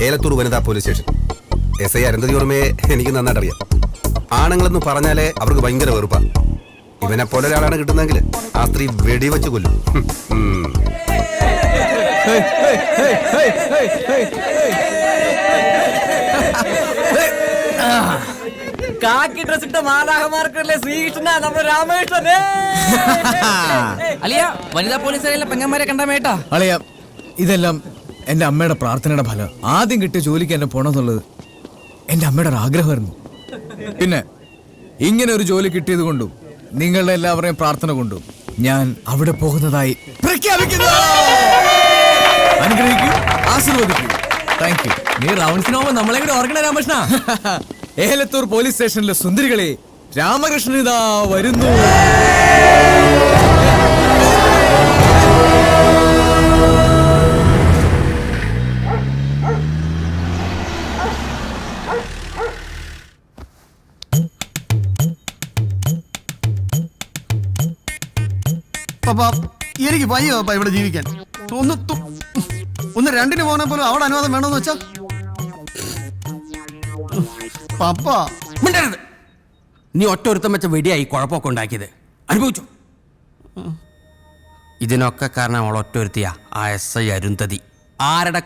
ഏലത്തൂർ വനിതാ police station. SI Arundhati ഓർമ്മയെ എനിക്ക് നന്നായിട്ട് അറിയാം. ആണുങ്ങളെന്ന് പറഞ്ഞാലേ അവർക്ക് ഭയങ്കര വെറുപ്പാ. ഇവനെ പോലെ ഒരാളാണ് കിട്ടുന്നതെങ്കിൽ ആ സ്ത്രീ വെടിവെച്ച് കൊല്ലും. കാക്കി ഡ്രസ് ഇട്ട മാലാഹമാർക്കല്ലേ ശ്രീകൃഷ്ണ നമ്മുടെ രാമകൃഷ്ണൻ. അലിയ വനിതാ പോലീസുകാരിലെ പെങ്ങന്മാരെ കണ്ടാമേട്ടാ. അളിയ, ഇതെല്ലാം എന്റെ അമ്മയുടെ പ്രാർത്ഥനയുടെ ഫലം. ആദ്യം കിട്ടിയ ജോലിക്ക് എന്നെ പോണമെന്നുള്ളത് എന്റെ അമ്മയുടെ ഒരു ആഗ്രഹമായിരുന്നു. പിന്നെ ഇങ്ങനെ ഒരു ജോലി കിട്ടിയത് കൊണ്ടും നിങ്ങളുടെ എല്ലാവരുടെയും പ്രാർത്ഥന കൊണ്ടും ഞാൻ അവിടെ പോകുന്നതായി പ്രഖ്യാപിക്കുന്നു. അനുഗ്രഹിക്കൂ, ആശീർവദിക്കൂ. Thank you. നീ റൗണ്ട്സിനാവുമ്പോ നമ്മളെ കൂടെ ഓർക്കണ രാമകൃഷ്ണ. ഏലത്തൂർ പോലീസ് സ്റ്റേഷനിലെ സുന്ദരികളെ, രാമകൃഷ്ണൻ ഇതാ വരുന്നു. എനിക്ക് വയ്യ പാപ്പ ഇവിടെ ജീവിക്കാൻ. ഒന്ന് രണ്ടിന് പോകുന്ന പോലും അവിടെ അനുവാദം വേണമെന്ന് വെച്ചാ പാപ്പ. മിണ്ടരുത്. നീ ഒറ്റ ഒരുത്തം വെച്ച വെടിയായി കുഴപ്പമൊക്കെ ഉണ്ടാക്കിയത് അനുഭവിച്ചു. ഇതിനൊക്കെ കാരണം അവൾ ഒറ്റ ഒരുത്തിയാ ആ SI അരുന്ധതി. ആരുടെ